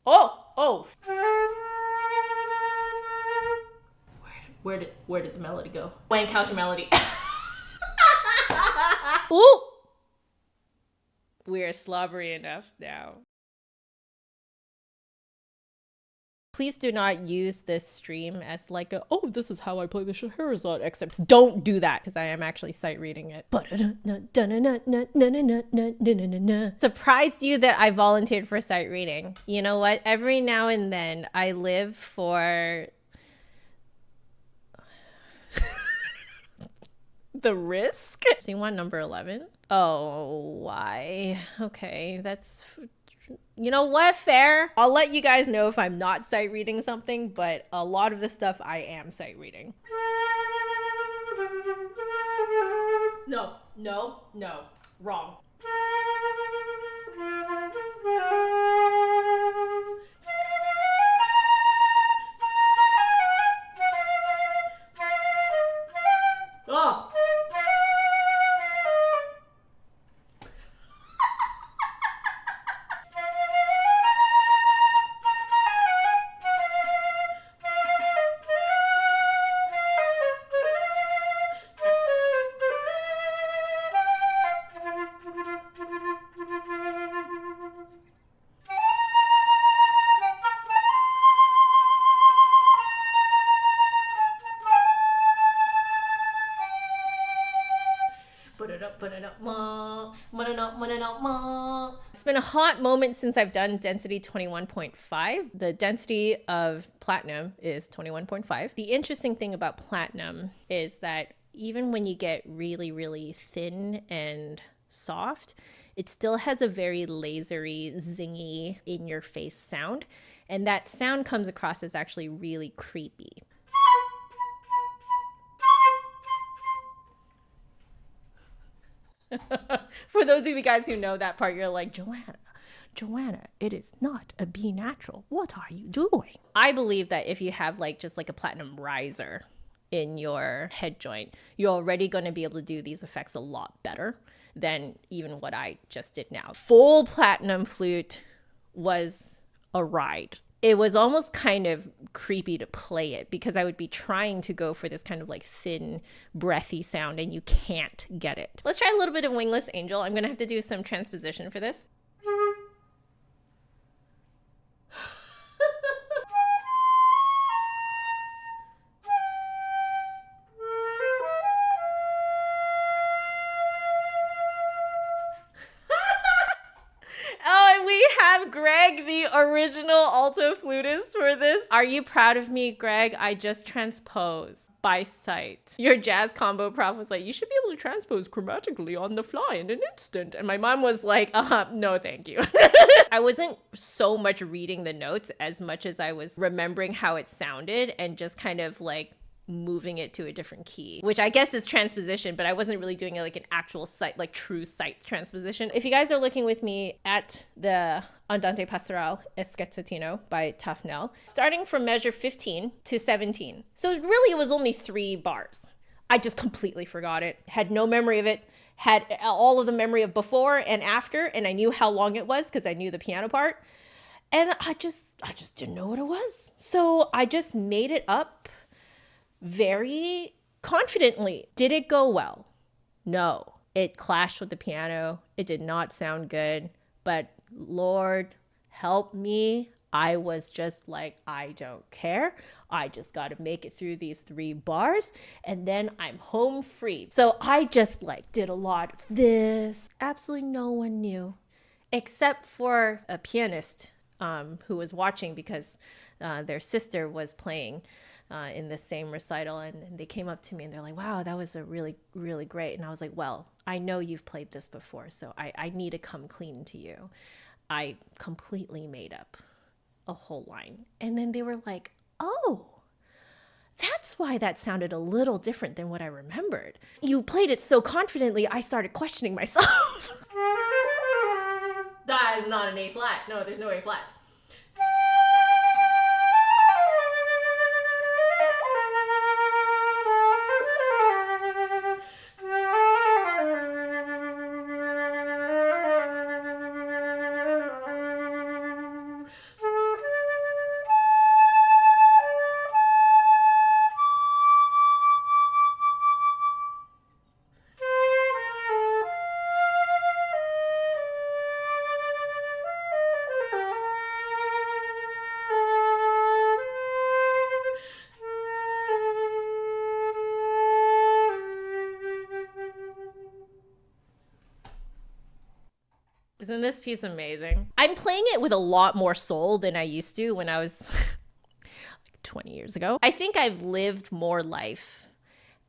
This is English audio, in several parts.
Oh. Where did the melody go? When counter melody. Ooh! We're slobbery enough now. Please do not use this stream as like a, oh, this is how I play the Scheherazade, except don't do that because I am actually sight reading it. Surprised you that I volunteered for sight reading. You know what? Every now and then I live for the risk. So you want number 11? Oh, why? Okay, that's... You know what? Fair. I'll let you guys know if I'm not sight reading something, but a lot of the stuff I am sight reading. No. Wrong. Oh! It's been a hot moment since I've done density 21.5. The density of platinum is 21.5. The interesting thing about platinum is that even when you get really, really thin and soft, it still has a very lasery, zingy, in-your-face sound. And that sound comes across as actually really creepy. For those of you guys who know that part, you're like, Joanna, it is not a B natural. What are you doing? I believe that if you have like just like a platinum riser in your head joint, you're already going to be able to do these effects a lot better than even what I just did now. Full platinum flute was a ride. It was almost kind of creepy to play it because I would be trying to go for this kind of like thin, breathy sound and you can't get it. Let's try a little bit of Wingless Angel. I'm gonna have to do some transposition for this. Oh, and we have Greg, the original alto flutist for this. Are you proud of me, Greg? I just transposed by sight. Your jazz combo prof was like, you should be able to transpose chromatically on the fly in an instant. And my mom was like, no, thank you. I wasn't so much reading the notes as much as I was remembering how it sounded and just kind of like moving it to a different key, which I guess is transposition, but I wasn't really doing it like an actual sight, like true sight transposition. If you guys are looking with me at the Andante Pastorale Scherzatino by Tafnel, starting from measure 15 to 17. So really it was only 3 bars. I just completely forgot it, had no memory of it, had all of the memory of before and after, and I knew how long it was because I knew the piano part. And I just didn't know what it was. So I just made it up very confidently. Did it go well? No. It clashed with the piano. It did not sound good. But Lord help me. I was just like, I don't care. I just got to make it through these 3 bars and then I'm home free. So I just like did a lot of this. Absolutely no one knew except for a pianist who was watching because their sister was playing in the same recital, and they came up to me and they're like, wow, that was a really, really great. And I was like, well, I know you've played this before, so I need to come clean to you. I completely made up a whole line. And then they were like, oh, that's why that sounded a little different than what I remembered. You played it so confidently, I started questioning myself. That is not an A flat. No, there's no A flats. this piece amazing. I'm playing it with a lot more soul than I used to when I was 20 years ago. I think I've lived more life.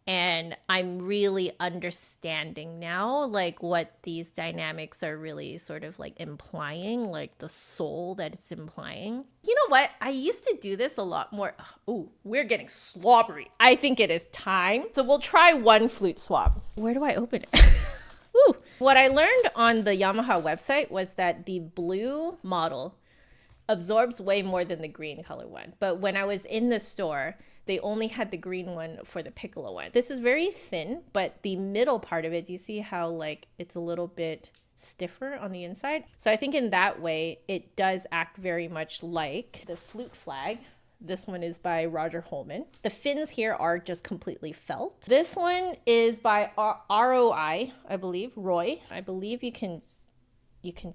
And I'm really understanding now, like, what these dynamics are really sort of like implying, like the soul that it's implying. You know what? I used to do this a lot more. Oh, we're getting slobbery. I think it is time. So we'll try one flute swab. Where do I open it? Woo. What I learned on the Yamaha website was that the blue model absorbs way more than the green color one. But when I was in the store, they only had the green one for the Piccolo one. This is very thin, but the middle part of it, do you see how like it's a little bit stiffer on the inside? So I think in that way, it does act very much like the flute flag. This one is by Roger Holman. The fins here are just completely felt. This one is by ROI, I believe, Roy. I believe you can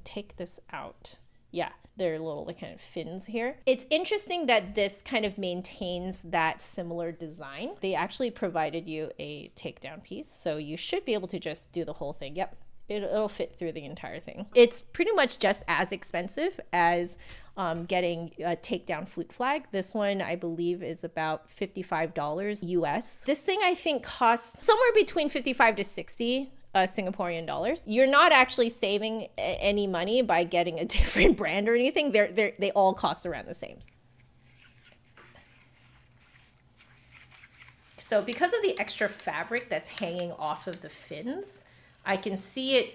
take this out. Yeah. Their little kind of fins here. It's interesting that this kind of maintains that similar design. They actually provided you a takedown piece, so you should be able to just do the whole thing. Yep, it'll fit through the entire thing. It's pretty much just as expensive as getting a takedown flute flag. This one, I believe, is about $55 US. This thing, I think, costs somewhere between 55 to 60 Singaporean dollars. You're not actually saving any money by getting a different brand or anything. They all cost around the same. So because of the extra fabric that's hanging off of the fins, I can see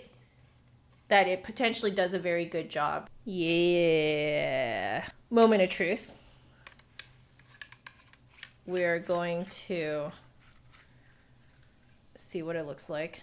that it potentially does a very good job. Yeah. Moment of truth. We're going to see what it looks like.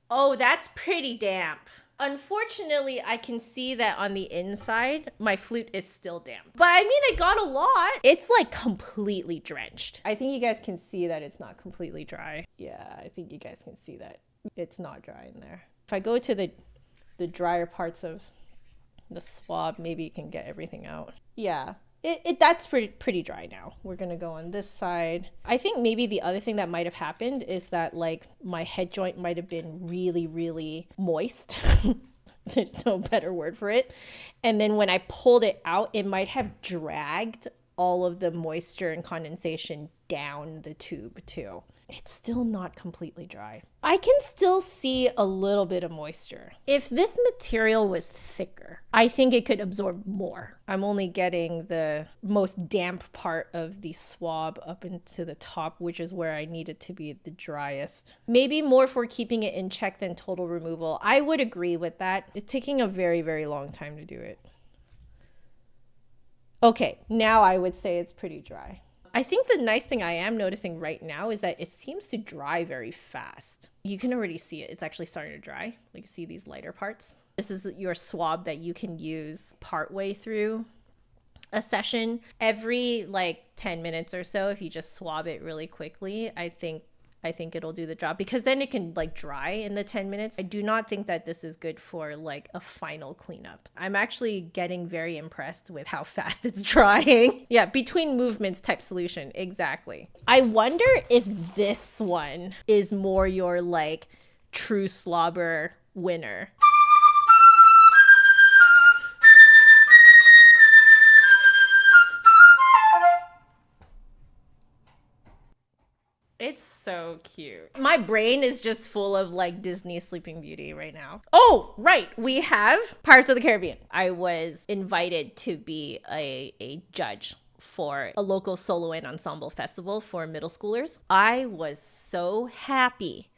Oh, that's pretty damp. Unfortunately, I can see that on the inside, my flute is still damp. But I mean, I got a lot. It's like completely drenched. I think you guys can see that it's not completely dry. Yeah, I think you guys can see that it's not dry in there. If I go to the drier parts of the swab, maybe you can get everything out. Yeah. That's pretty dry now. We're gonna go on this side. I think maybe the other thing that might have happened is that like my head joint might have been really, really moist. There's no better word for it. And then when I pulled it out, it might have dragged all of the moisture and condensation down the tube too. It's still not completely dry. I can still see a little bit of moisture. If this material was thicker, I think it could absorb more. I'm only getting the most damp part of the swab up into the top, which is where I need it to be the driest. Maybe more for keeping it in check than total removal. I would agree with that. It's taking a very, very long time to do it. Okay, now I would say it's pretty dry. I think the nice thing I am noticing right now is that it seems to dry very fast. You can already see it. It's actually starting to dry. Like, see these lighter parts? This is your swab that you can use partway through a session. Every like 10 minutes or so, if you just swab it really quickly, I think it'll do the job, because then it can like dry in the 10 minutes. I do not think that this is good for like a final cleanup. I'm actually getting very impressed with how fast it's drying. Yeah, between movements type solution. Exactly. I wonder if this one is more your like true slobber winner. It's so cute. My brain is just full of like Disney Sleeping Beauty right now. Oh, right. We have Pirates of the Caribbean. I was invited to be a judge for a local solo and ensemble festival for middle schoolers. I was so happy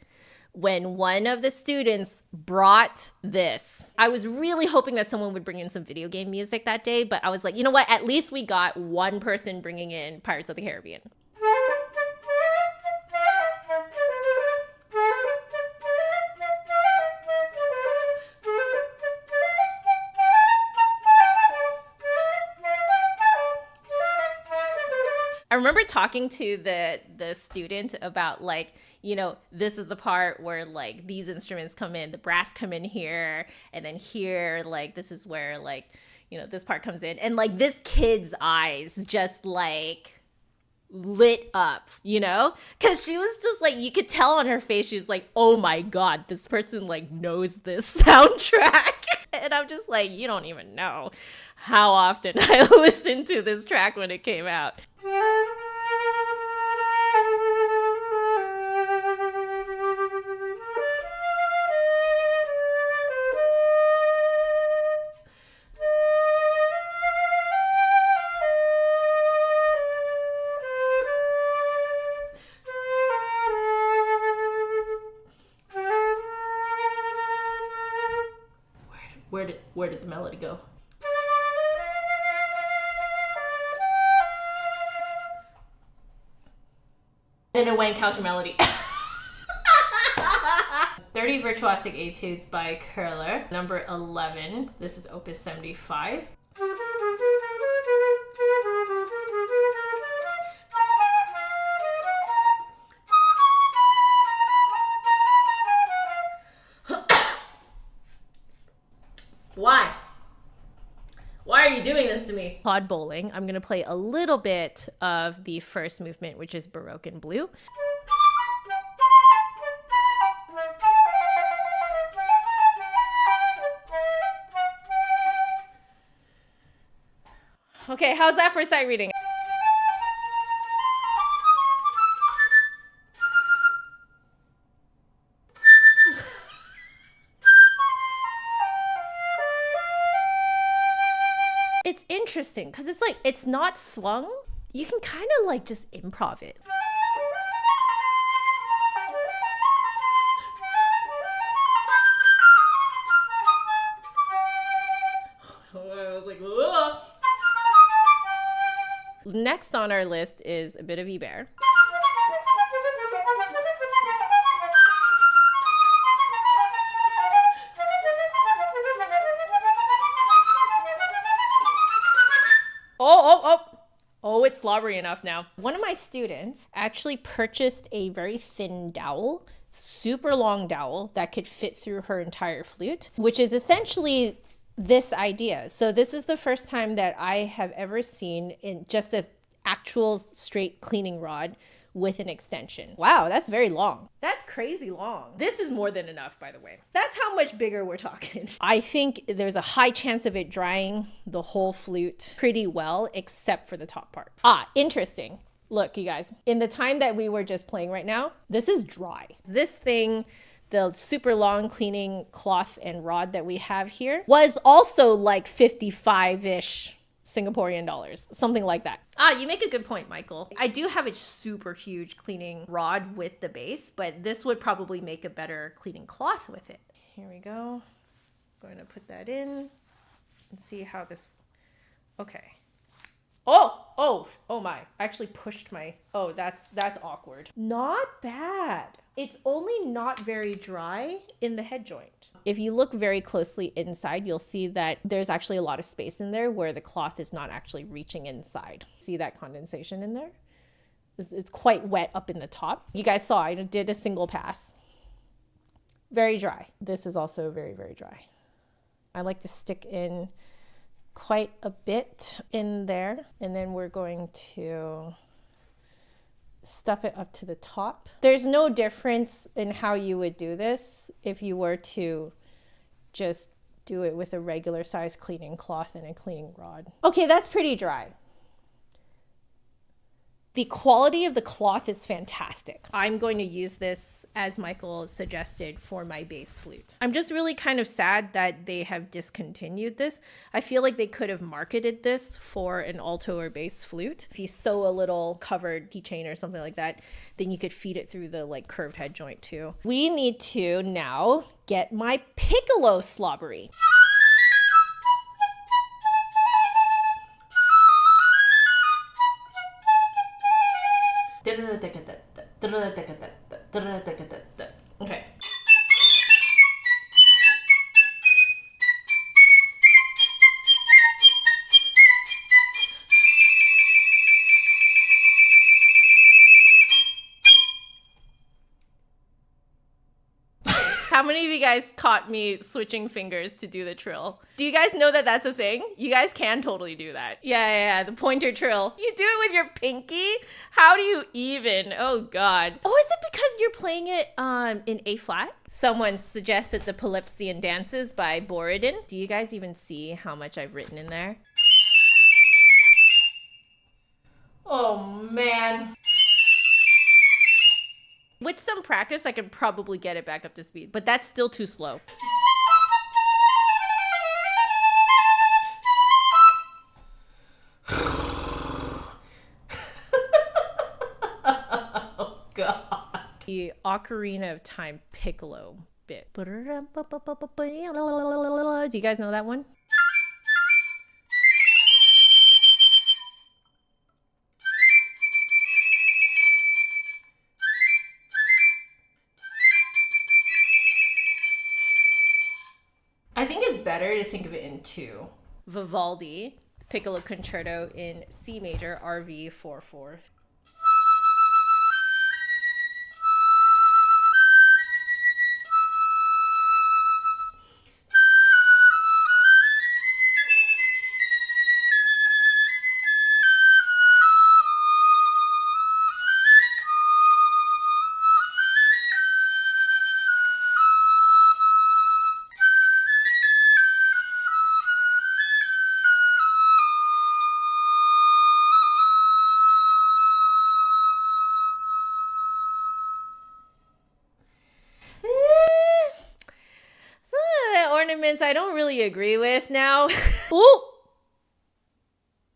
when one of the students brought this. I was really hoping that someone would bring in some video game music that day, but I was like, you know what? At least we got one person bringing in Pirates of the Caribbean. I remember talking to the student about like, you know, this is the part where like these instruments come in, the brass come in here, and then here, like this is where like, you know, this part comes in. And like this kid's eyes just like lit up, you know, because she was just like, you could tell on her face, she was like, oh my God, this person like knows this soundtrack. And I'm just like, you don't even know how often I listened to this track when it came out. Where did the melody go? And it went counter melody. 30 Virtuosic Etudes by Curler, number 11. This is opus 75. Why? Why are you doing this to me? Claude bowling. I'm gonna play a little bit of the first movement, which is Baroque in Blue. Okay, how's that for sight reading? It's interesting because it's like, it's not swung. You can kind of like just improv it. I was like, whoa. Next on our list is a bit of Iber. Oh, it's slobbery enough now. One of my students actually purchased a very thin dowel, super long dowel that could fit through her entire flute, which is essentially this idea. So this is the first time that I have ever seen in just an actual straight cleaning rod with an extension. Wow, that's very long. That's crazy long. This is more than enough, by the way. That's how much bigger we're talking. I think there's a high chance of it drying the whole flute pretty well, except for the top part. Interesting. Look, you guys, in the time that we were just playing right now, this is dry. This thing, the super long cleaning cloth and rod that we have here, was also like 55-ish Singaporean dollars, something like that. You make a good point, Michael. I do have a super huge cleaning rod with the base, but this would probably make a better cleaning cloth with it. Here we go. Going to put that in and see how this, okay. Oh my, I actually pushed my, that's awkward. Not bad. It's only not very dry in the head joint. If you look very closely inside, you'll see that there's actually a lot of space in there where the cloth is not actually reaching inside. See that condensation in there? It's quite wet up in the top. You guys saw I did a single pass. Very dry. This is also very, very dry. I like to stick in quite a bit in there, and then we're going to stuff it up to the top. There's no difference in how you would do this if you were to just do it with a regular size cleaning cloth and a cleaning rod. Okay, that's pretty dry. The quality of the cloth is fantastic. I'm going to use this, as Michael suggested, for my bass flute. I'm just really kind of sad that they have discontinued this. I feel like they could have marketed this for an alto or bass flute. If you sew a little covered keychain or something like that, then you could feed it through the like curved head joint too. We need to now get my Piccolo slobbery. Okay. How many of you guys caught me switching fingers to do the trill? Do you guys know that that's a thing? You guys can totally do that. Yeah, the pointer trill. You do it with your pinky? How do you even? Oh God. Oh, is it because you're playing it in A flat? Someone suggested the Polypsian Dances by Borodin. Do you guys even see how much I've written in there? Oh man. With some practice, I could probably get it back up to speed, but that's still too slow. Oh God. The Ocarina of Time Piccolo bit. Do you guys know that one? I think it's better to think of it in two. Vivaldi, Piccolo Concerto in C major, RV 4/4. Ornaments I don't really agree with now. Ooh!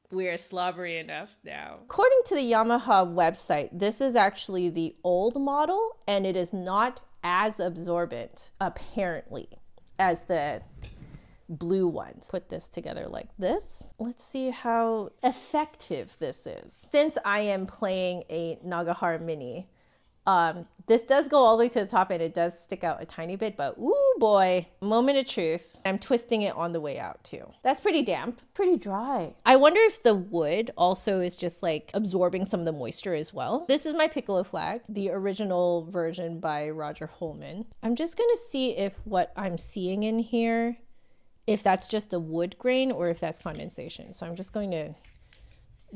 We're slobbery enough now. According to the Yamaha website, this is actually the old model and it is not as absorbent, apparently, as the blue ones. Put this together like this. Let's see how effective this is. Since I am playing a Nagahara Mini, this does go all the way to the top and it does stick out a tiny bit, but ooh boy, moment of truth. I'm twisting it on the way out too. That's pretty damp, pretty dry. I wonder if the wood also is just like absorbing some of the moisture as well. This is my Piccolo flag, the original version by Roger Holman. I'm just gonna see if what I'm seeing in here, if that's just the wood grain or if that's condensation. So I'm just going to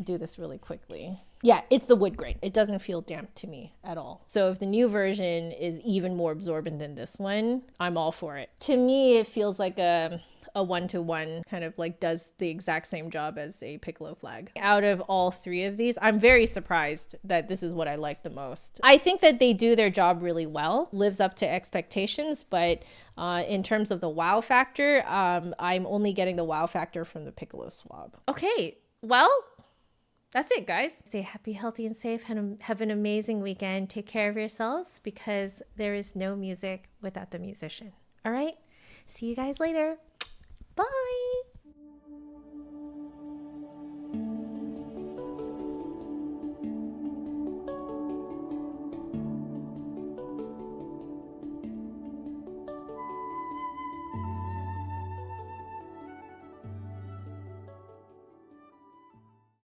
do this really quickly. Yeah, it's the wood grain. It doesn't feel damp to me at all. So if the new version is even more absorbent than this one, I'm all for it. To me, it feels like a one-to-one, kind of like does the exact same job as a Piccolo flag. Out of all three of these, I'm very surprised that this is what I like the most. I think that they do their job really well, lives up to expectations, but in terms of the wow factor, I'm only getting the wow factor from the Piccolo Swab. Okay, well, that's it, guys. Stay happy, healthy, and safe, and have an amazing weekend. Take care of yourselves because there is no music without the musician. All right? See you guys later. Bye.